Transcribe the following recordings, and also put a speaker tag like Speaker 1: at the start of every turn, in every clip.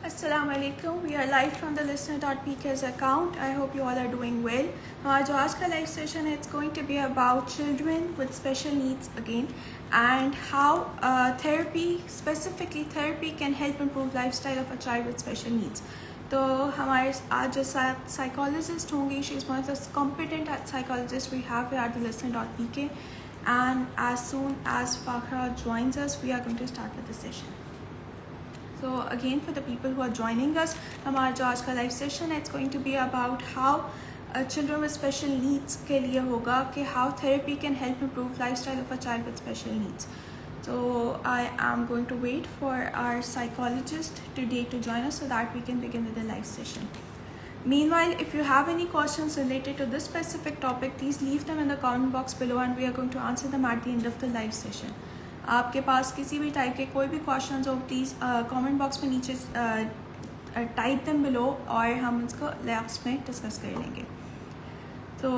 Speaker 1: Assalamu alaikum. We are live from the listener.pk's account. I hope you all are doing well. हमारा जो आज का live session है, it's going to be about children with special needs again and how therapy, specifically therapy, can help improve lifestyle of a child with special needs. तो हमारे आज जो psychologist होंगी, she is one of the competent psychologists we have here at the listener.pk, and as soon as Fakhra joins us, we are going to start with the session. So again, for the people who are joining us, हमारा जो आज का live session है, it's going to be about how children with special needs के लिए होगा कि how therapy can help improve lifestyle of a child with special needs. So I am going to wait for our psychologist today to join us so that we can begin with the live session. Meanwhile, if you have any questions related to this specific topic, please leave them in the comment box below and we are going to answer them at the end of the live session. आपके पास किसी भी type के कोई भी questions हो, please comment box में नीचे type them below और हम उसको लास्ट में डिस्कस कर लेंगे. तो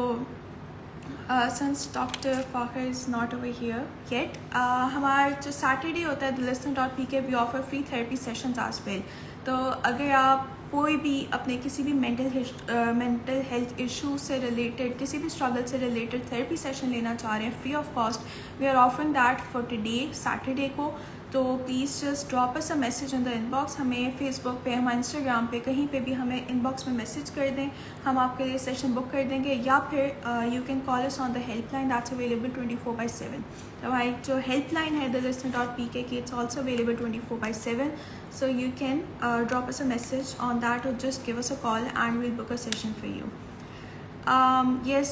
Speaker 1: since Dr. Fakhar is not over here yet, हमारा जो सैटरडे होता है listener.pk, we offer free therapy sessions as well. तो अगर आप कोई भी अपने किसी भी मेंटल हेल्थ इशू से रिलेटेड, किसी भी स्ट्रगल से रिलेटेड थेरेपी सेशन लेना चाह रहे हैं free of cost, we are offering that for today Saturday को. तो please just drop us a message in the inbox. हमें फेसबुक पे, हमारे इंस्टाग्राम पे, कहीं पे भी हमें इनबॉक्स में मैसेज कर दें, हम आपके लिए सेशन बुक कर देंगे. या फिर you can call us on the helpline that's available 24/7. हमारी जो हेल्पलाइन है @listener.pk की, it's also available 24/7. So you can drop us a message on that or just give us a call and we'll book a session for you. Yes,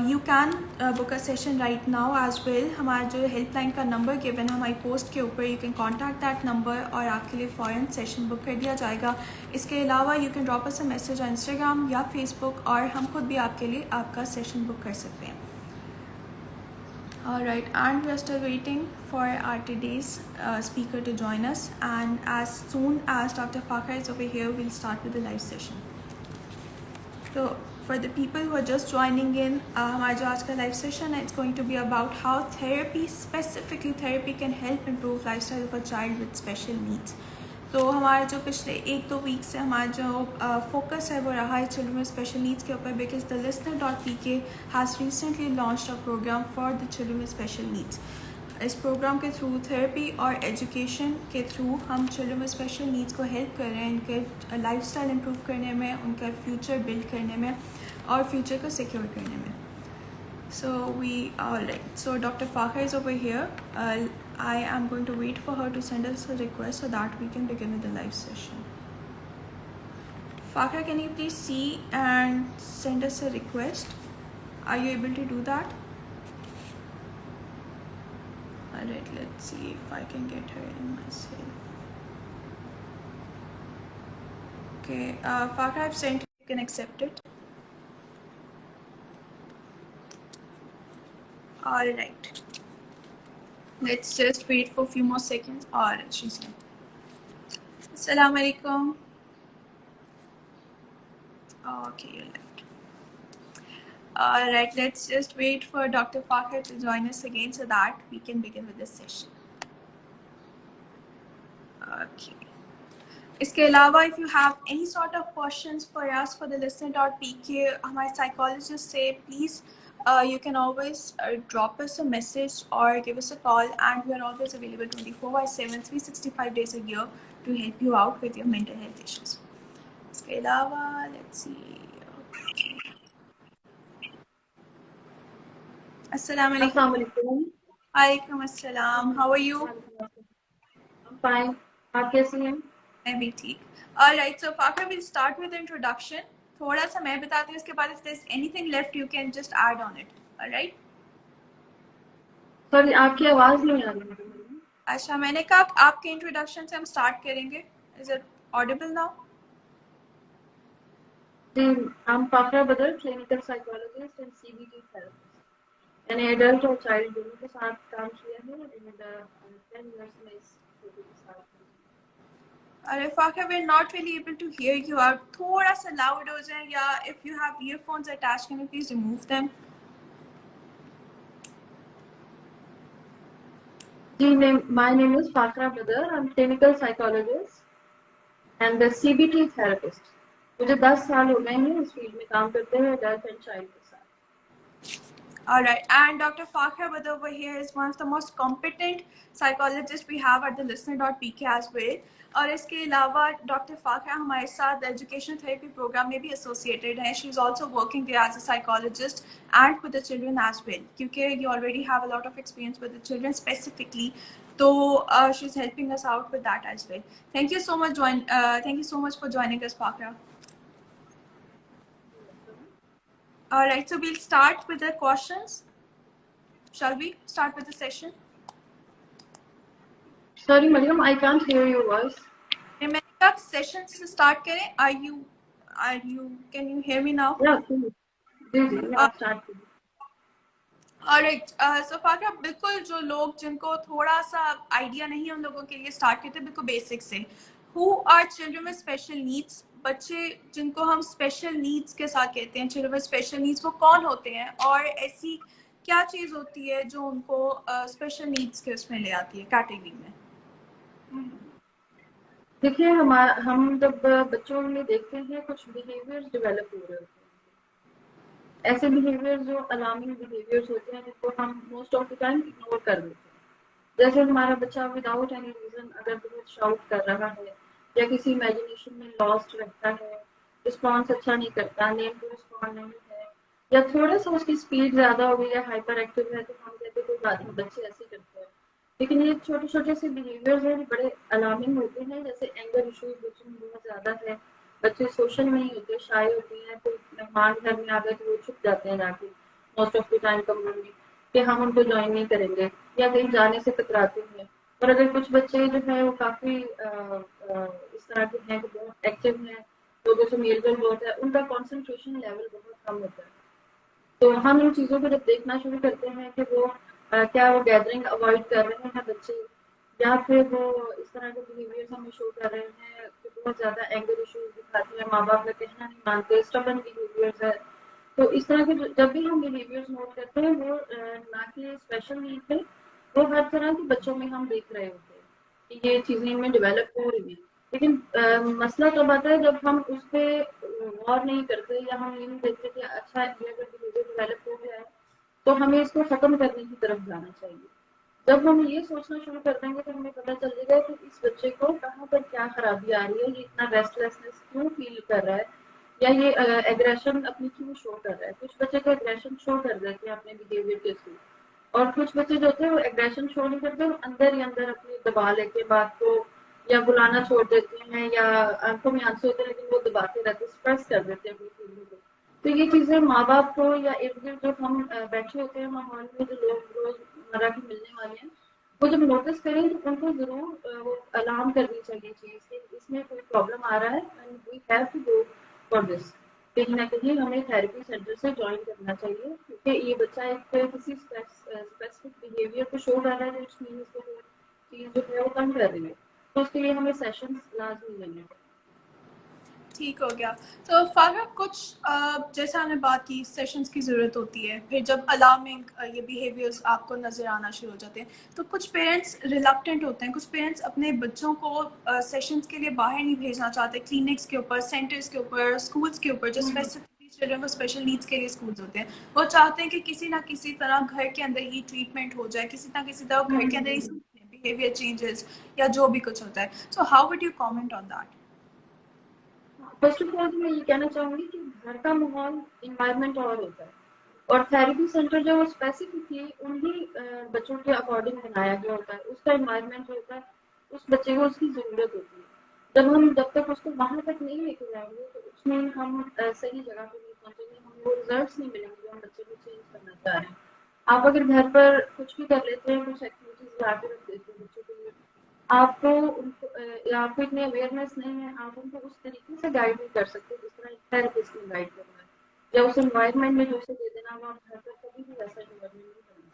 Speaker 1: you can book a session right now as well. हमारा जो helpline का number given है हमारी post के ऊपर, you can contact that number और आपके लिए फ़ौरन सेशन बुक कर दिया जाएगा. इसके अलावा you can drop us a message on Instagram या फेसबुक और हम खुद भी आपके लिए आपका सेशन बुक कर सकते हैं. Alright, and we are still waiting for our today's speaker to join us, and as soon as Dr. Fakhar is over here, we'll start with the live session. So for the people who are just joining in, हमारा जो आज का live session है, it's going to be about how therapy, specifically therapy, can help improve lifestyle of a child with special needs. तो हमारे जो पिछले 1-2 week से हमारा जो फोकस है वो रहा है चिल्ड्रन विद स्पेशल नीड्स के ऊपर, because the listener.pk has recently launched a program for the children with special needs. इस प्रोग्राम के थ्रू थेरेपी और एजुकेशन के थ्रू हम चिल्ड्रन विद स्पेशल नीड्स को हेल्प कर रहे हैं उनके लाइफस्टाइल इम्प्रूव करने में, उनका फ्यूचर बिल्ड करने में और फ्यूचर को सिक्योर करने में. So Dr. Fakhar is over here. I am going to wait for her to send us a request so that we can begin with the live session. Fakhar, can you please see and send us a request? Are you able to do that? Alright, let's see if I can get her in myself. Okay, Fakhar, I've sent you. You can accept it. Alright. Let's just wait for a few more seconds. Alright, she's here. Assalamu alaikum. Okay, you left. Alright, let's just wait for Dr. Fakhar to join us again so that we can begin with this session. Okay. इसके अलावा if you have any sort of questions for us for the listener.pk, हमारे psychologist say please you can always drop us a message or give us a call, and we are always available 24/7, 365 days a year to help you out with your mental health issues. इसके अलावा let's see. Assalamu alaikum. Alaikum assalam. How are you?
Speaker 2: I'm fine. आप कैसी हैं?
Speaker 1: मैं भी ठीक. Alright, so Fakhar, we'll start with introduction. थोड़ा सा मैं बताती हूँ, इसके बाद if there's anything left you can just add on it. Alright?
Speaker 2: Sorry, आपकी आवाज नहीं आ रही.
Speaker 1: अच्छा, मैंने कहा आपके इंट्रोडक्शन से हम स्टार्ट करेंगे. Is it audible now?
Speaker 2: I'm Fakhra Badr, clinical psychologist and CBT therapist. मैंने adult और child दोनों के साथ काम किया है and 10 years में इस therapy के साथ.
Speaker 1: अरे Fakhar, we're not really able to hear you out. थोड़ा सा loud हो जाए, या if you have earphones attached, can you please remove them?
Speaker 2: My name is Fakhra Badr. I'm clinical psychologist and CBT therapist. मुझे 10 साल हो गए हैं इस फील्ड में काम करते हुए अडल्ट एंड चाइल्ड के साथ।
Speaker 1: All right, and Dr. Fakhra Bad over here is one of the most competent psychologists we have at the listener.pk as well. और इसके अलावा डॉक्टर फाखरा हमारे साथ एजुकेशन थेरेपी प्रोग्राम में भी एसोसिएटेड हैं. She is also working there as a psychologist and with the children as well, क्योंकि you already have a lot of experience with the children specifically. तो she is helping us out with that as well. Thank you so much for joining us Fakhra. All right, so we'll start with the questions. Shall we start with the session?
Speaker 2: Sorry, Mariam, I can't hear your voice.
Speaker 1: मैंने कहा session से start करें. Can you hear me now?
Speaker 2: Yeah, जी आप start कीजिए.
Speaker 1: Alright, so फाकरा, बिल्कुल जो लोग जिनको थोड़ा सा आइडिया नहीं है उन लोगों के लिए स्टार्ट करते हैं बिल्कुल बेसिक से. Who are children with special needs? बच्चे जिनको हम स्पेशल नीड्स के साथ कहते हैं, चिल्ड्रन विद स्पेशल नीड्स, वो कौन होते हैं और ऐसी क्या चीज़ होती है जो उनको स्पेशल नीड्स के उसमें ले आती है कैटेगरी में?
Speaker 2: देखिए, हम जब बच्चों में देखते हैं कुछ बिहेवियर्स डेवलप हो रहे होते हैं, ऐसे बिहेवियर्स जो अलार्मिंग बिहेवियर्स होते हैं जिनको हम most of the time ignore कर देते हैं. जैसे हमारा बच्चा विदाउट एनी रीजन अगर बहुत शाउट कर रहा है या किसी इमेजिनेशन में लॉस्ट रहता है, रिस्पॉन्स अच्छा नहीं करता, नेम टू रिस्पॉन्ड नहीं है, या थोड़ा सा उसकी स्पीड ज़्यादा हो गई है, हाइपर एक्टिव है, तो हम कहते कोई बात नहीं, बच्चे ऐसे करते हैं. लेकिन ये छोटे छोटे से बिहेवियर्स हैं बड़े अलार्मिंग होते हैं. जैसे एंगर इश्यूज बच्चों में बहुत ज़्यादा है, बच्चे सोशल नहीं होते, शाय होते हैं, तो मेहमान घर में आ गए तो वो छुप जाते हैं जाके मोस्ट ऑफ द टाइम कमरों में कि हम उनको ज्वाइन नहीं करेंगे, या कहीं जाने से कतराते हैं. और अगर कुछ बच्चे जो है वो काफ़ी इस तरह के हैं कि बहुत एक्टिव हैं, लोगों से मेलजोल बहुत है, उनका कॉन्सेंट्रेशन लेवल बहुत कम होता है. तो हम इन चीज़ों को जब देखना शुरू करते हैं कि वो क्या वो गैदरिंग अवॉइड कर रहे हैं बच्चे, या फिर वो इस तरह के बिहेवियर्स हमें शो कर रहे हैं कि बहुत ज़्यादा एंगर इश्यूज दिखाते हैं, माँ बाप का कहना नहीं मानते, स्टबर्न बिहेवियर्स है. तो इस तरह के जब भी हम बिहेवियर्स नोट करते हैं वो ना कि स्पेशल नीड है, वो हर तरह के बच्चों में हम देख रहे होते हैं कि ये चीज़ें इनमें डेवलप हो रही हैं. लेकिन मसला तब आता है जब हम उस पर गौर नहीं करते, या हम ये नहीं देखते कि अच्छा ये अगर बिहेवियर डेवलप हो गया है तो हमें इसको ख़त्म करने की तरफ जाना चाहिए. जब हम ये सोचना शुरू कर देंगे तो हमें पता चल जाएगा कि इस बच्चे को कहाँ पर क्या खराबी आ रही है, ये इतना रेस्टलेसनेस क्यों फील कर रहा है, या ये एग्रेशन अपनी क्यों शो कर रहा है. कुछ बच्चे तो एग्रेशन शो कर देते हैं अपने बिहेवियर के थ्रू, और कुछ बच्चे जो होते हैं वो एग्रेशन शो नहीं करते, वो अंदर ही अंदर अपनी दबा लेके बात को, या बुलाना छोड़ देते हैं, या आंखों में आंसू होते हैं लेकिन वो दबाते रहते, स्ट्रेस कर देते हैं अपनी फीलिंग को. तो ये चीज़ें माँ बाप को या इर्द गिर्द जो हम बैठे होते हैं माहौल में, जो लोग रोजमर्रा के मिलने वाले हैं, वो जब नोटिस करें तो उनको जरूर वो अलार्म करनी चाहिए चीज़ कि इसमें कोई प्रॉब्लम आ रहा है and we have to go for this. कहीं ना कहीं हमें थेरेपी सेंटर से ज्वाइन करना चाहिए, क्योंकि ये बच्चा एक किसी स्पेसिफिक बिहेवियर को शो कर रहा है, which means कि वो चीज़ जो है वो कम कर रही है, तो उसके लिए हमें सेशंस लाजमी लेने चाहिए.
Speaker 1: ठीक हो गया. तो फारा, कुछ जैसे हमने बात की सेशंस की ज़रूरत होती है, फिर जब अलार्मिंग ये बिहेवियर्स आपको नज़र आना शुरू हो जाते हैं तो कुछ पेरेंट्स रिलक्टेंट होते हैं, कुछ पेरेंट्स अपने बच्चों को सेशंस के लिए बाहर नहीं भेजना चाहते, क्लिनिक्स के ऊपर, सेंटर्स के ऊपर, स्कूल्स के ऊपर, जो स्पेसिफिकली चिल्ड्रन को स्पेशल नीड्स के लिए स्कूल्स होते हैं. वो चाहते हैं कि किसी ना किसी तरह घर के अंदर ही ट्रीटमेंट हो जाए, किसी ना किसी तरह घर के अंदर ही बिहेवियर चेंजेस या जो भी कुछ होता है. So how would you comment on that?
Speaker 2: First of all मैं ये कहना चाहूँगी कि घर का माहौल इन्वायरमेंट और होता है, और थेरेपी सेंटर जो स्पेसिफिकली उन्हीं बच्चों के अकॉर्डिंग बनाया गया होता है. उसका इन्वायरमेंट जो होता है उस बच्चे को उसकी ज़रूरत होती है. जब तक उसको वहाँ तक नहीं लेके जाएंगे तो उसमें हम सही जगह पे नहीं पहुँचेंगे, हमें वो रिजल्ट्स नहीं मिलेंगे जो हम बच्चे को चेंज करना चाह रहे हैं. आप अगर घर पर कुछ भी कर लेते हैं, कुछ एक्टिविटीज़ ला के रख देते हैं बच्चों के लिए, आपको उनको आपको इतनी अवेयरनेस नहीं है, आप उनको उस तरीके से गाइड नहीं कर सकते जिस तरह थेरेपिस्ट ने गाइड करना है, या उस एनवायरनमेंट में जो उसे दे देना, वो आप घर पर कभी भी वैसा एनवायरनमेंट नहीं बना.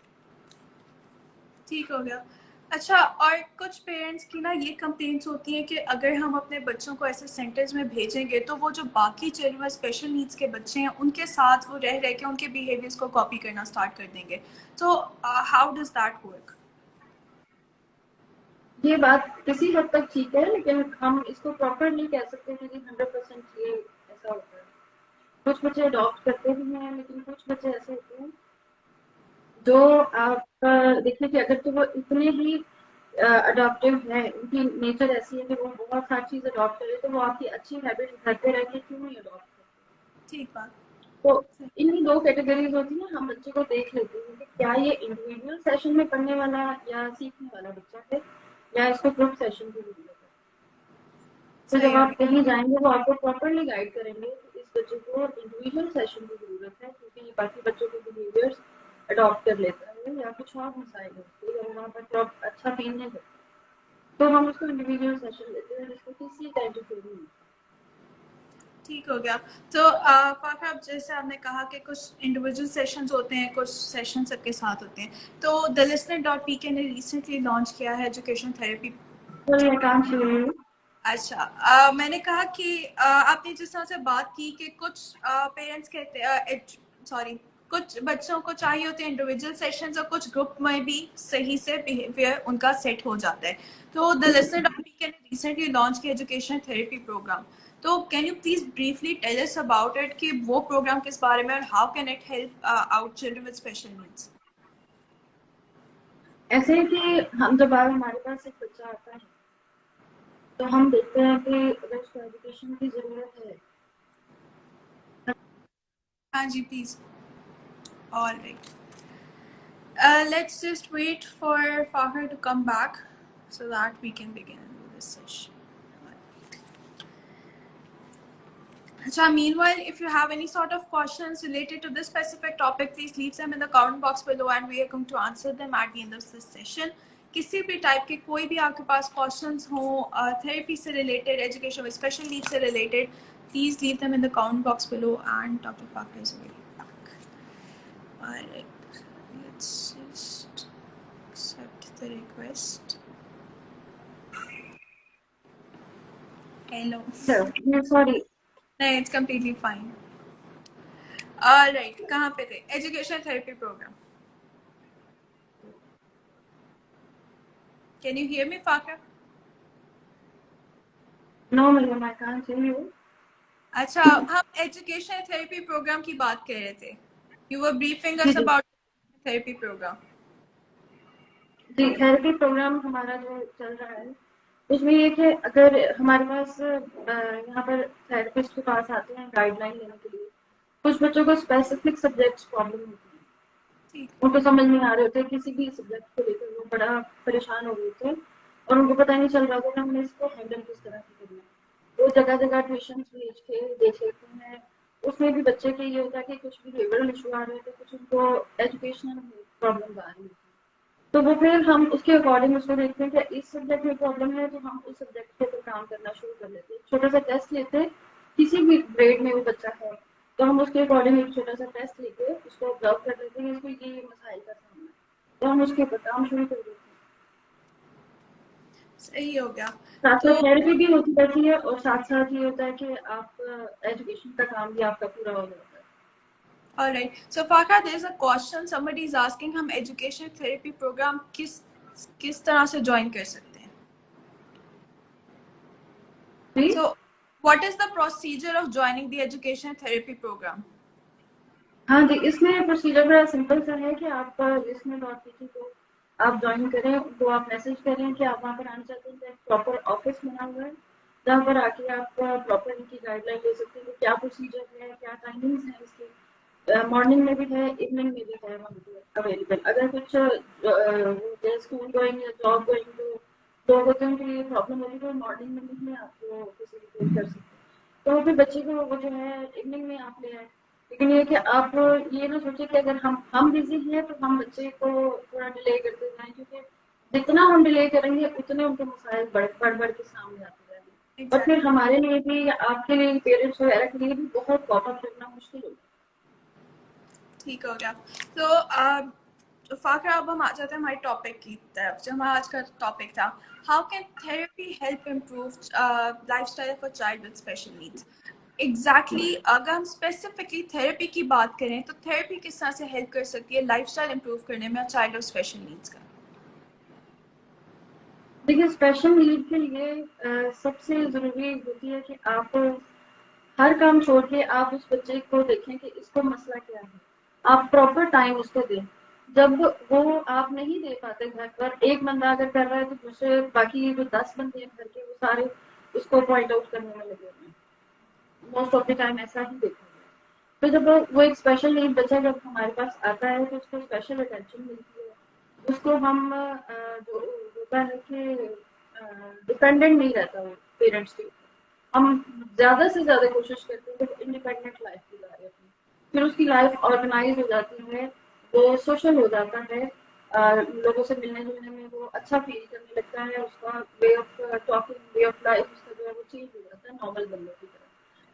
Speaker 1: ठीक हो गया. अच्छा, और कुछ पेरेंट्स की ना ये कंप्लेंट्स होती हैं कि अगर हम अपने बच्चों को ऐसे सेंटर्स में भेजेंगे तो वो जो बाकी चिल्ड्रन में स्पेशल नीड्स के बच्चे हैं उनके साथ वो रह के उनके बिहेवियर्स को कॉपी करना स्टार्ट कर देंगे. तो हाउ डज दैट वर्क?
Speaker 2: ये बात किसी हद तक ठीक है, लेकिन हम इसको प्रॉपर नहीं कह सकते हैं कि 100% ये ऐसा होता है। कुछ बच्चे अडॉप्ट करते भी हैं, लेकिन कुछ बच्चे ऐसे होते हैं जो आप देखिए कि अगर तो वो इतने ही अडॉप्टिव है, उनकी नेचर ऐसी है कि वो बहुत हर चीज अडॉप्ट करे, तो वो आपकी अच्छी हैबिट घर पे रह के क्यों नहीं अडॉप्ट करते।
Speaker 1: ठीक बात।
Speaker 2: तो इन्हीं दो कैटेगरीज होती है, हम बच्चे को देख लेते हैं कि क्या ये इंडिविजुअल सेशन में पढ़ने वाला या सीखने वाला बच्चा है, या इसको ग्रुप सेशन की जरूरत है। तो
Speaker 1: सही
Speaker 2: जब
Speaker 1: हो
Speaker 2: आप
Speaker 1: गया।
Speaker 2: कहीं जाएंगे वो आपको प्रॉपरली गाइड करेंगे कि इस बच्चे को इंडिविजुअल सेशन की जरूरत है, क्योंकि ये बाकी बच्चों के बिहेवियर्स अडॉप्ट कर लेता है या कुछ और मसाइल होते हैं, या वहाँ पर अच्छा फील नहीं करता, तो हम उसको इंडिविजुअल सेशन देते हैं जिसको किसी का इंटरफेयर नहीं होता।
Speaker 1: ठीक हो गया। तो फाखा, अब जैसे आपने कहा कि कुछ इंडिविजुअल सेशंस होते हैं, कुछ सेशन सबके साथ होते हैं, तो the listener dot P K ने रिसेंटली लॉन्च किया है education therapy.
Speaker 2: Sorry, I can't hear you.
Speaker 1: अच्छा, मैंने कहा कि आपने जिस तरह से बात की कि कुछ पेरेंट्स कहते हैं, सॉरी, कुछ बच्चों को चाहिए होते हैं इंडिविजुअल सेशंस और कुछ ग्रुप में भी सही से बिहेवियर उनका सेट हो जाता है। तो the listener dot P K ने रिसेंटली लॉन्च किया एजुकेशन थेरेपी प्रोग्राम। तो can you please briefly tell us about it कि वो प्रोग्राम किस बारे में और how can it help out children with special needs?
Speaker 2: ऐसे है कि हम जब हमारे पास एक बच्चा आता है, तो हम देखते हैं कि अगर उसको एजुकेशन की जरूरत है।
Speaker 1: हाँ जी, please. All right, let's just wait for Fahar to come back so that we can begin this session. So meanwhile, if you have any sort of questions related to this specific topic, please leave them in the comment box below and we are going to answer them at the end of this session. किसी भी type के कोई भी आपके पास questions हो therapy से related, education with special needs से related, please leave them in the comment box below and Dr. Fakir is already back. Alright, let's just accept the request. Hello.
Speaker 2: Sorry,
Speaker 1: No, it's completely fine. Alright, कहाँ पे थे? Education therapy program. Can you hear me, Fakir?
Speaker 2: No madam, I can't hear you.
Speaker 1: अच्छा, हम education therapy programme की बात कर रहे थे। You were briefing
Speaker 2: जी
Speaker 1: us
Speaker 2: जी
Speaker 1: about therapy program.
Speaker 2: जी, थेरेपी प्रोग्राम हमारा जो चल रहा है, उसमें ये कि अगर हमारे पास यहाँ पर थेरेपिस्ट के पास आते हैं गाइडलाइन लेने के लिए, कुछ बच्चों को स्पेसिफिक सब्जेक्ट्स प्रॉब्लम होती है,
Speaker 1: ठीक।
Speaker 2: उनको समझ नहीं आ रहे होते किसी भी सब्जेक्ट को लेकर, वो बड़ा परेशान हो रहे थे और उनको पता नहीं चल रहा था कि हमने इसको हैंडल किस तरह से करना है। वो जगह जगह ट्यूशन भेज के देख लेते हैं। उसमें भी बच्चे के ये होता है कि कुछ बिहेवियरल इशू आ रहे थे, कुछ उनको एजुकेशनल प्रॉब्लम आ रही थी, तो वो फिर हम उसके अकॉर्डिंग उसको देखते हैं कि इस सब्जेक्ट में प्रॉब्लम है, तो हम उस सब्जेक्ट के ऊपर काम करना शुरू कर लेते हैं। छोटा सा टेस्ट लेते हैं, किसी भी ग्रेड में वो बच्चा है, तो हम उसके अकॉर्डिंग एक छोटा सा टेस्ट लेके उसको ऑब्जर्व कर लेते हैं कि इसको ये मसाइल का सामना है, तो हम उसके ऊपर काम शुरू कर देते हैं।
Speaker 1: सही हो गया।
Speaker 2: साथ
Speaker 1: तो
Speaker 2: साथ थेरेपी भी होती रहती है और साथ साथ ये होता है कि आप एजुकेशन का काम भी आपका पूरा हो जाता है।
Speaker 1: all right. So Fakir, there is a question. Somebody is asking हम education therapy program किस तरह से join कर सकते हैं?
Speaker 2: Please.
Speaker 1: So what is the procedure of joining the education therapy program?
Speaker 2: हाँ जी, इसमें प्रोसीजर बड़ा सिंपल सा है कि आप लिसनर डॉट पीटी को आप ज्वाइन करें, उनको आप मैसेज करें कि आप वहाँ पर आना चाहते हैं। एक प्रॉपर ऑफिस बना हुआ है जहाँ पर आके आप प्रॉपर इनकी गाइडलाइन ले सकते हैं कि क्या प्रोसीजर है, क्या टाइमिंग्स है इसकी। मॉर्निंग में भी है, इवनिंग में भी है वहाँ पर अवेलेबल। अगर कुछ स्कूल गोइंग या जॉब गोइंग जो लोग होते हैं उनके लिए प्रॉब्लम होती है, तो मॉर्निंग में भी आपको फैसिलिटेट कर सकते हैं। तो फिर बच्चे को वो जो है इवनिंग में आप ले आए, लेकिन ये कि आप ये ना सोचे कि अगर हम बिजी हैं तो हम बच्चे को थोड़ा डिले करते जाएं, क्योंकि जितना हम डिले करेंगे उतने उनके मसाइल बढ़ के सामने आते रहेंगे और फिर
Speaker 1: Exactly.
Speaker 2: हमारे लिए भी या आपके लिए पेरेंट्स वगैरह के लिए भी बहुत कॉप अप करना मुश्किल होगा।
Speaker 1: ठीक हो गया। तो फाखर, अब हम आ जाते हैं हमारे टॉपिक की तरफ, जो हमारा आज का टॉपिक था, how can therapy help improve lifestyle of a child with special needs. Exactly, अगर हम स्पेसिफिकली थेरेपी की बात करें तो थेरेपी किस तरह से हेल्प कर सकती है लाइफस्टाइल इम्प्रूव करने में चाइल्ड ऑफ स्पेशल नीड्स का?
Speaker 2: देखिए स्पेशल नीड के लिए सबसे ज़रूरी होती है कि आप हर काम छोड़ के आप उस बच्चे को देखें कि इसको मसला क्या है। आप प्रॉपर टाइम उसको दें। जब वो आप नहीं दे पाते घर पर, एक बंदा अगर कर रहा है तो दूसरे बाकी जो 10 बंदे हैं घर के वो सारे उसको पॉइंट आउट करने में लगे हुए हैं। मोस्ट ऑफ द टाइम ऐसा ही देखा गया है। तो जब वो एक स्पेशल नीड बच्चा जब हमारे पास आता है तो उसको स्पेशल अटेंशन मिलती है। उसको हम जो होता है कि डिपेंडेंट नहीं रहता वो पेरेंट्स के ऊपर। हम ज़्यादा से ज़्यादा कोशिश करते हैं कि वो इंडिपेंडेंट लाइफ गुजारे अपनी। फिर उसकी लाइफ ऑर्गेनाइज हो जाती है, वो सोशल हो जाता है, लोगों से मिलने जुलने में वो अच्छा फील करने लगता है, उसका way of talking, way of life उसका जो है वो चेंज हो जाता है नॉर्मल बंदे की तरह।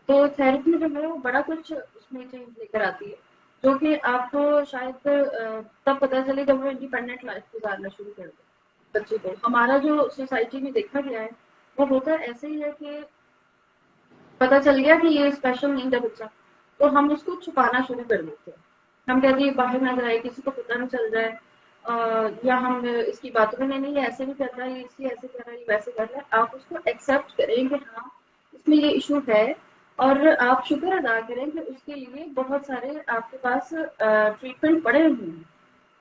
Speaker 2: तो थेरेपी जो है वो बड़ा कुछ उसमें चेंज लेकर आती है, जो कि आपको शायद तब पता चले जब वो इंडिपेंडेंट लाइफ गुजारना शुरू कर दे बच्चे को। हमारा जो सोसाइटी में देखा गया है वो होता ऐसे ही है कि पता चल गया कि ये स्पेशल नीड है बच्चा, तो हम उसको छुपाना शुरू कर देते हैं। हम कहते हैं बाहर ना जाए, किसी को पता ना चल जाए, या हम इसकी बातों में नहीं ऐसे नहीं कर रहा है, इसकी ऐसे कर रहा है, ये वैसे कर रहा है। आप उसको एक्सेप्ट करें कि हाँ इसमें ये इशू है, और आप शुक्र अदा करें कि उसके लिए बहुत सारे आपके पास ट्रीटमेंट पड़े हुए हैं।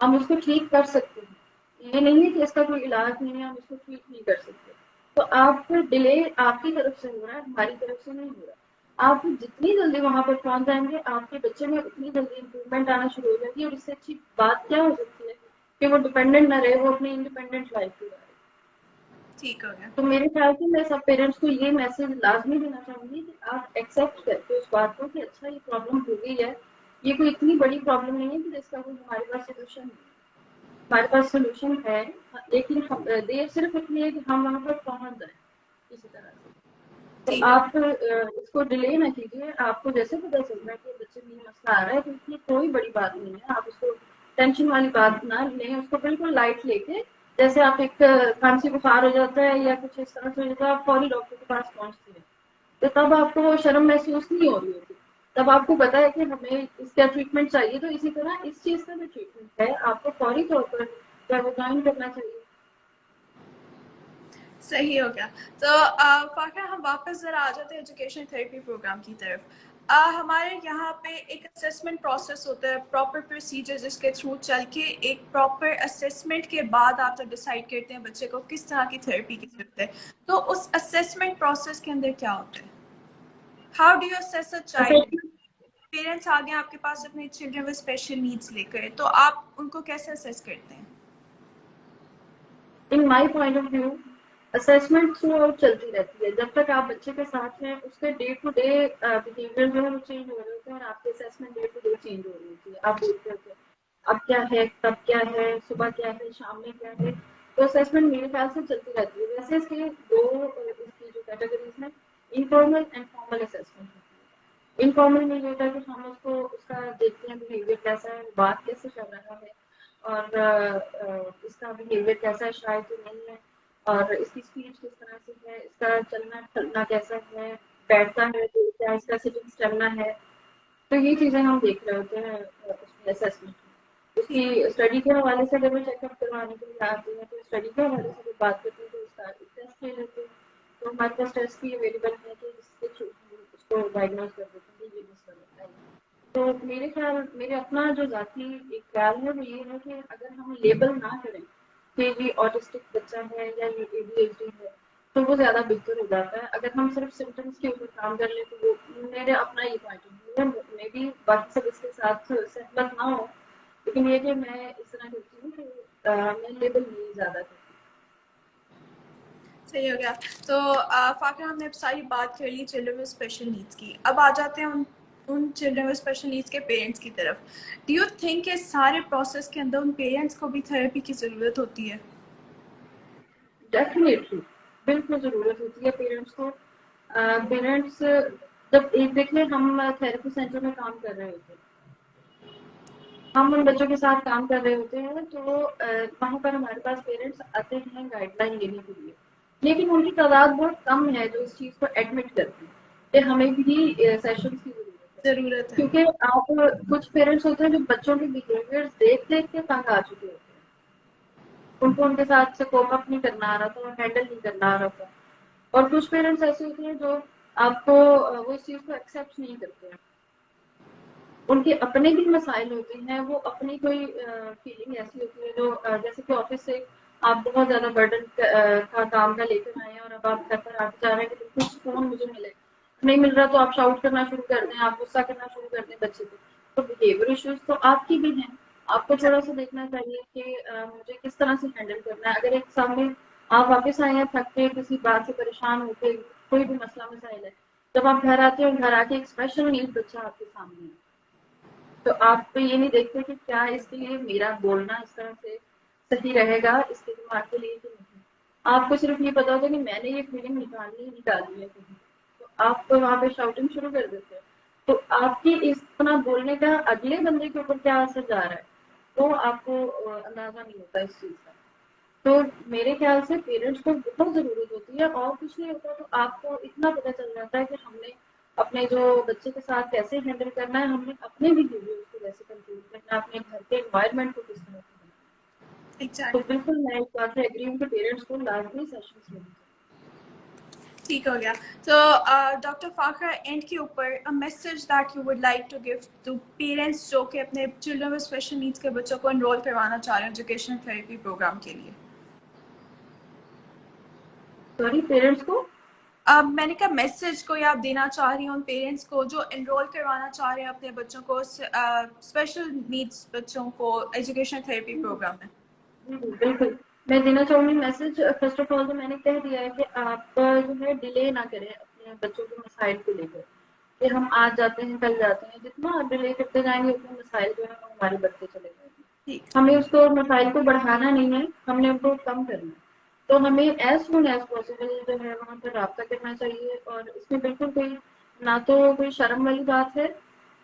Speaker 2: हम उसको ठीक कर सकते हैं। ये नहीं है कि इसका कोई इलाज नहीं है, हम इसको ठीक नहीं कर सकते। तो आप डिले आपकी तरफ से हो रहा है, हमारी तरफ से नहीं हो रहा। आप जितनी जल्दी वहां पर पहुंच जाएंगे आपके बच्चे में उतनी जल्दी इम्प्रूवमेंट आना शुरू हो जाएगी। और इससे अच्छी बात क्या हो सकती है कि वो डिपेंडेंट ना रहे, वो अपनी इंडिपेंडेंट लाइफ गुजारे।
Speaker 1: ठीक हो गया।
Speaker 2: तो मेरे ख्याल से मैं सब पेरेंट्स को ये मैसेज लाजमी देना चाहूंगी कि आप एक्सेप्ट करके उस बात को कि अच्छा ये प्रॉब्लम हो गई है, ये कोई इतनी बड़ी प्रॉब्लम नहीं है कि जिसका कोई हमारे पास सोल्यूशन नहीं है। हमारे पास सोल्यूशन है, लेकिन देर सिर्फ इतनी है कि हम वहां पर पहुंच जाए किसी तरह से। तो
Speaker 1: ठीक है।
Speaker 2: आप इसको डिले ना कीजिए। आपको जैसे पता चल रहा है कि बच्चे में ये मसला आ रहा है तो इसकी कोई बड़ी बात नहीं है, आप उसको टेंशन वाली बात ना लें, उसको बिल्कुल लाइट लेके, जैसे आप एक खांसी बुखार हो जाता है या कुछ इस तरह से हो जाता है, आप फौरी डॉक्टर के पास पहुंचते हैं। तो तब आपको वो शर्म महसूस नहीं हो रही होती। तब आपको पता है कि हमें इसका ट्रीटमेंट चाहिए, तो इसी तरह इस चीज का भी ट्रीटमेंट है, आपको फौरी तौर पर ज्वाइन करना चाहिए।
Speaker 1: सही हो गया। तो फाखा, हम वापस ज़रा आ जाते हैं एजुकेशन थेरेपी प्रोग्राम की तरफ। हमारे यहाँ पे एक असेसमेंट प्रोसेस होता है, प्रॉपर प्रोसीजर जिसके थ्रू चल के एक प्रॉपर असेसमेंट के बाद आप तब डिसाइड करते हैं बच्चे को किस तरह की थेरेपी की जरूरत है। तो उस असेसमेंट प्रोसेस के अंदर क्या होता है? How do you assess a child?
Speaker 2: Assessment
Speaker 1: parents आ गए आपके पास अपने चिल्ड्रन विद स्पेशल नीड्स लेकर, तो आप उनको कैसे असेस करते हैं?
Speaker 2: In my point of view assessment throughout चलती रहती है। जब तक आप बच्चे के साथ हैं उसके डे टू डे बिहेवियर जो है वो चेंज हो रहे होते हैं, और आपके assessment day to day change हो रही होती है। आप देखते होते हैं अब क्या है, तब क्या है, सुबह क्या है, शाम में क्या है। तो असेसमेंट मेरे ख्याल से चलती रहती है। वैसे इसके दो इसकी जो कैटेगरीज हैं, इनफॉर्मल एंड फॉर्मल असेसमेंट होती है। इनफॉर्मल में ये होता है कि हम उसको उसका देखते हैं बिहेवियर कैसा है, बात कैसे कर रहा है, और इसका बिहेवियर कैसा है, शायद तो नहीं है, और इसकी स्पीच किस तरह से है, इसका चलना चलना कैसा है, बैठता है तो क्या इसका सिटिंग स्टेमिना है। तो ये चीजें हम देख रहे होते हैं उसमें असेसमेंट में।
Speaker 1: ठीक।
Speaker 2: उसकी स्टडी के हवाले से अगर वो चेकअप करवाने के लिए आते हैं तो स्टडी के हवाले से जब बात करते हैं तो उसका टेस्ट ले लेते हैं। तो हमारे पास टेस्ट भी अवेलेबल है कि जिसके थ्रू उसको डायग्नोज कर देते हैं कि ये मसला है। तो मेरे ख्याल मेरे अपना जो जाती एक ख्याल है वो ये है कि अगर हम लेबल ना करें कि ये ऑटिस्टिक बच्चा है या ये एडीएचडी है, तो वो ज्यादा बेहतर हो जाता है। अगर हम सिर्फ सिम्टम्स के ऊपर काम कर ले तो वो मेरे अपना ये पॉइंट ऑफ व्यू है। मे बी बाकी सब इसके साथ सहमत ना हो, लेकिन ये कि मैं इस तरह करती हूँ कि मैं लेबल नहीं ज्यादा करती।
Speaker 1: सही हो गया। तो फाकिर, हमने अब सारी बात कर ली चिल्ड्रन विद स्पेशल नीड्स की। अब आ जाते हैं उन चिल्ड्रन विद स्पेशल नीड्स के पेरेंट्स की तरफ। डू यू थिंक इस सारे प्रोसेस के अंदर उन पेरेंट्स को भी थेरेपी की ज़रूरत होती है?
Speaker 2: डेफिनेटली बिल्कुल जरूरत होती है पेरेंट्स को। पेरेंट्स जब एक देखिए हम थेरेपी सेंटर में काम कर रहे होते हैं, हम उन बच्चों के साथ काम कर रहे होते हैं, तो वहाँ पर हमारे पास पेरेंट्स आते हैं गाइडलाइन लेने के लिए। लेकिन उनकी तादाद बहुत कम है जो इस चीज़ को एडमिट करती है कि हमें भी सेशंस की ज़रूरत है।
Speaker 1: ज़रूरत है।
Speaker 2: क्योंकि आप कुछ पेरेंट्स होते हैं जो बच्चों के बिहेवियर देख देख के तंग आ चुके होते हैं। उनको उनके साथ से कोप अप नहीं करना आ रहा था, हैंडल नहीं करना आ रहा था। और कुछ पेरेंट्स ऐसे होते हैं जो आपको वो इस चीज़ को एक्सेप्ट नहीं करते हैं। उनके अपने भी मसाइल होते हैं, वो अपनी कोई फीलिंग ऐसी होती है जो जैसे कि ऑफिस से आप बहुत ज़्यादा बर्डन का काम का लेकर आए हैं और अब आप घर पर आके चाह रहे हैं कि बिल्कुल सुकून मुझे मिले, नहीं मिल रहा तो आप शाउट करना शुरू कर दें, आप गुस्सा करना शुरू कर दें बच्चे पे। तो बिहेवियर इश्यूज तो आपकी भी हैं, आपको थोड़ा सा देखना चाहिए कि मुझे किस तरह से हैंडल करना है। अगर एक सामने आप वापस आए हैं थक के, किसी बात से परेशान होकर, कोई भी मसला मसाइल है, जब आप घर आते हैं और घर आके एक स्पेशल नीड बच्चा आपके सामने है, तो आप तो ये नहीं देखते कि क्या इसके लिए मेरा बोलना इस तरह से सही रहेगा इसके दिमाग के लिए कि नहीं। आपको सिर्फ ये पता होता है कि मैंने ये फीलिंग निकालनी है कहीं, तो आप तो वहाँ पे शाउटिंग शुरू कर देते हैं। तो आपकी इस तरह बोलने का अगले बंदे के ऊपर क्या असर जा रहा है, वो आपको अंदाजा नहीं होता इस चीज का। तो मेरे ख्याल से पेरेंट्स को बहुत ज़रूरत होती है, और कुछ नहीं होता तो आपको इतना पता चल जाता है कि हमने अपने जो बच्चे के साथ कैसे हैंडल करना है, हमने अपने बिहेवियर को कैसे कंट्रोल करना है, अपने घर के एनवायरनमेंट को किस तरह से बनाना है। तो
Speaker 1: एग्जैक्टली।
Speaker 2: बिल्कुल मैं इस बात से एग्री हूँ कि पेरेंट्स को लाजमी सेशंस लेने चाहिए।
Speaker 1: ठीक हो गया। तो डॉक्टर फाखरा, एंड के ऊपर a message that you would like to give to parents जो कि अपने चिल्ड्रन विद स्पेशल नीड्स के बच्चों को एनरोल करवाना चाह रहे हैं एजुकेशन थेरेपी प्रोग्राम के लिए।
Speaker 2: सॉरी, पेरेंट्स को
Speaker 1: अब मैंने कहा मैसेज कोई आप देना चाह रही हूँ उन पेरेंट्स को जो एनरोल करवाना चाह रहे हैं अपने बच्चों को स्पेशल नीड्स बच्चों को एजुकेशन थेरेपी प्रोग्राम में।
Speaker 2: बिल्कुल, मैं देना चाहूँगी मैसेज। फर्स्ट ऑफ ऑल तो मैंने कह दिया है कि आप जो है डिले ना करें अपने बच्चों के मसाइल को लेकर, कि हम आज जाते हैं कल जाते हैं, जितना आप डिले करते जाएंगे उतने मसाइल जो है वो हमारे बढ़ते चले जाएंगे।
Speaker 1: ठीक।
Speaker 2: हमें उसको मसाइल को बढ़ाना नहीं है, हमने उनको कम करना है। तो हमें एज सुन एज पॉसिबल जो है वहाँ पर रब्ता करना चाहिए, और इसमें बिल्कुल कोई ना तो कोई शर्म वाली बात है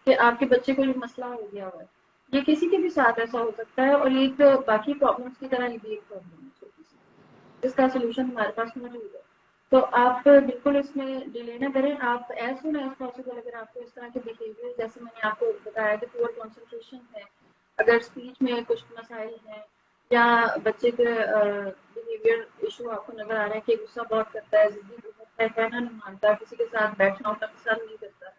Speaker 2: कि आपके बच्चे को ये मसला हो गया हुआ है। ये किसी के भी साथ ऐसा हो सकता है, और ये एक बाकी प्रॉब्लम्स की तरह ये भी एक प्रॉब्लम है छोटी सी, जिसका सोल्यूशन हमारे पास मौजूद है। तो आप बिल्कुल इसमें डिले ना करें। आप एज सुन एज पॉसिबल अगर आपको इस तरह के बिहेवियर, जैसे मैंने आपको बताया कि पुअर कंसंट्रेशन है, अगर स्पीच में कुछ मसाइल हैं, या बच्चे के बिहेवियर इशू आपको नजर आ रहे हैं कि गुस्सा बहुत करता है, जिद्दी बहुत है, कहना नहीं मानता, किसी के साथ बैठना उठना पसंद नहीं करता,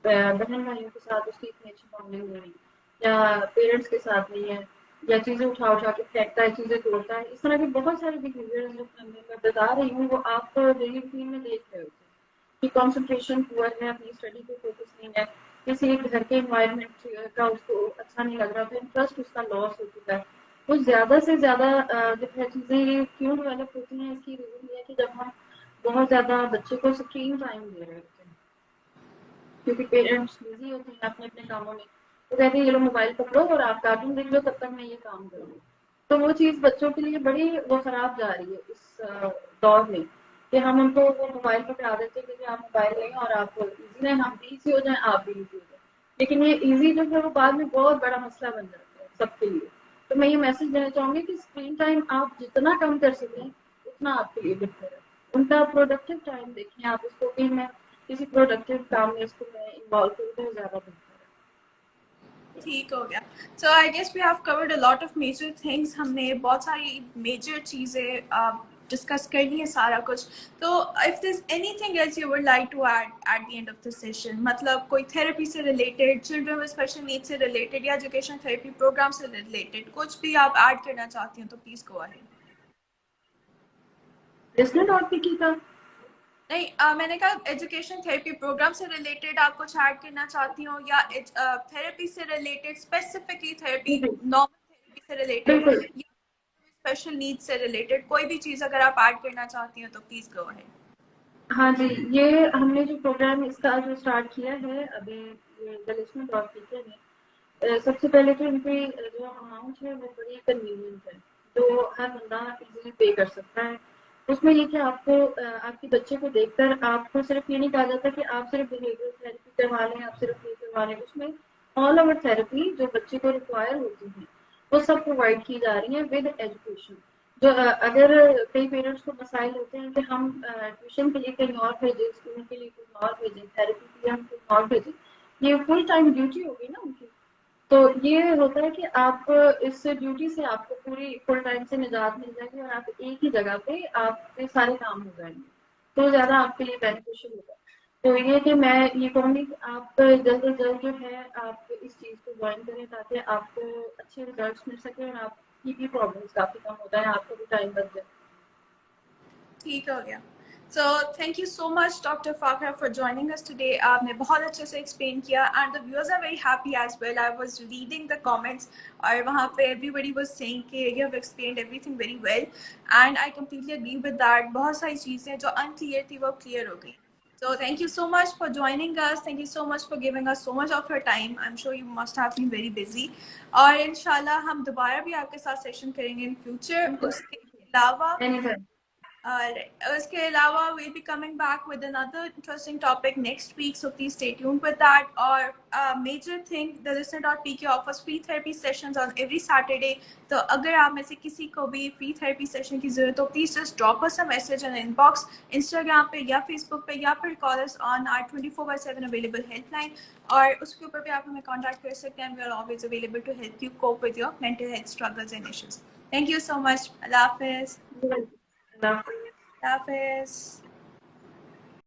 Speaker 2: बहन भाइयों के साथ उसकी इतनी अच्छी बॉन्डिंग नहीं है, या पेरेंट्स के साथ नहीं है, या चीज़ें उठा उठा के फेंकता है, चीज़ें तोड़ता है, इस तरह के बहुत सारे बिहेवियर जो मैं बता रही हूँ वो आप डेली रूटीन में देख रहे होते हैं कि कंसंट्रेशन पुअर है, अपनी स्टडी पे फोकस नहीं है, किसी एक घर के एनवायरनमेंट का उसको अच्छा नहीं लग रहा, तो इंटरेस्ट उसका लॉस हो चुका है। तो ज़्यादा से ज़्यादा जो है चीज़ें ये क्यों डेवलप होती हैं, इसकी रीज़न ये है कि जब हम बहुत ज़्यादा बच्चे को स्क्रीन टाइम दे रहे होते हैं, क्योंकि पेरेंट्स बिजी होते हैं अपने अपने कामों में, तो कहते हैं ये लो मोबाइल पकड़ो और आप कार्टून देख लो, तब तक मैं ये काम करूँगी। तो वो चीज़ बच्चों के लिए बड़ी वो खराब जा रही है इस दौर में, कि हम उनको वो मोबाइल पकड़ा देते हैं कि आप मोबाइल लें और आप इजी रहें, हम भी इजी हो जाएं, आप भी इजी हो जाए। लेकिन ये इजी जो है वो बाद में बहुत बड़ा मसला बन जाता है सबके लिए। तो मैं ये मैसेज देना चाहूंगी कि स्क्रीन टाइम आप जितना कम कर सकें उतना आपके लिए बेहतर है। उनका प्रोडक्टिव टाइम देखें आप, उसको भी मैं किसी प्रोडक्टिव काम में इसको मैं इन्वॉल्व करूँ तो ज़्यादा बेहतर
Speaker 1: ठीक हो गया। So I guess we have covered a lot of major things. हमने बहुत सारी मेजर चीज़ें डिस्कस कर ली है सारा कुछ। तो if this anything else you would like to add at the end of the session, मतलब कोई थेरेपी से related, children with special needs से रिलेटेड, या एजुकेशन थेरेपी प्रोग्राम से रिलेटेड कुछ भी आप ऐड करना चाहती हैं तो प्लीज गो अहेड।
Speaker 2: है। लिसनर डॉट पी का
Speaker 1: नहीं, मैंने कहा एजुकेशन थेरेपी प्रोग्राम से रिलेटेड आप कुछ ऐड करना चाहती हो, या थेरेपी से रिलेटेड, स्पेसिफिकली थेरेपी,
Speaker 2: बिल्कुल
Speaker 1: नॉर्मल थेरेपी से रिलेटेड,
Speaker 2: बिल्कुल।
Speaker 1: या स्पेशल नीड्स से रिलेटेड कोई भी चीज़ अगर आप ऐड करना चाहती हो तो प्लीज गो अहेड।
Speaker 2: हाँ जी, ये हमने जो प्रोग्राम इसका जो स्टार्ट किया है अभी, ये the listener dot P K ने, सबसे पहले तो इनकी जो अमाउंट है वो बड़ी कन्वीनियंट है, जो हर बंदा इजीली पे कर सकता है। उसमें ये कि आपको आपके बच्चे को देखकर आपको सिर्फ ये नहीं कहा जाता कि आप सिर्फ बिहेवियर थेरेपी करवा लें, आप सिर्फ ये करवा लें। उसमें ऑल ओवर थेरेपी जो बच्चे को रिक्वायर होती है वो सब प्रोवाइड की जा रही है विद एजुकेशन। जो अगर कई पेरेंट्स को मसाइल होते हैं कि हम ट्यूशन के लिए कहीं और भेजें, स्कूल के लिए कहीं और भेजें, थेरेपी के लिए हम कहीं और भेजें, ये फुल टाइम ड्यूटी होगी ना उनकी। तो ये होता है कि आप इस ड्यूटी से आपको पूरी फुल टाइम से निजात मिल जाएगी और आप एक ही जगह पे आपके सारे काम हो जाएंगे, तो ज़्यादा आपके लिए बेनिफिशियल होगा। तो ये कि मैं ये कहूँगी कि आप जल्द से जल्द जो है आप इस चीज़ को ज्वाइन करें, ताकि आपको अच्छे रिजल्ट्स मिल सके और आपकी भी प्रॉब्लम्स काफ़ी कम हो जाए, आपको भी टाइम बच जाए।
Speaker 1: ठीक हो गया। So thank you so much Dr. Fakra for joining us today. आपने बहुत अच्छे से explain किया and the viewers are very happy as well. I was reading the comments और वहाँ पे everybody was saying कि you have explained everything very well and I completely agree with that. बहुत सारी चीज़ें जो unclear थी वो clear हो गई. So thank you so much for joining us. Thank you so much for giving us so much of your time. I'm sure you must have been very busy. और इंशाल्लाह हम दोबारा भी आपके साथ सेशन करेंगे in future. उसके अलावा
Speaker 2: Anytime.
Speaker 1: उसके अलावा we'll be coming back with another interesting topic next week, so please stay tuned with that. और major thing, the listener.pk offers free therapy sessions on every Saturday. तो अगर आप में से किसी को भी free therapy session की जरूरत हो, please just drop us a message in inbox, Instagram पे या Facebook पे, या फिर call us on our 24/7 available helpline. और उसके ऊपर भी आप हमें contact कर सकते हैं. We are always available to help you cope with your mental health struggles and issues. Thank you so much. Allah Hafiz.
Speaker 2: अल्लाह हाफ़िज़।
Speaker 1: Allah Hafiz.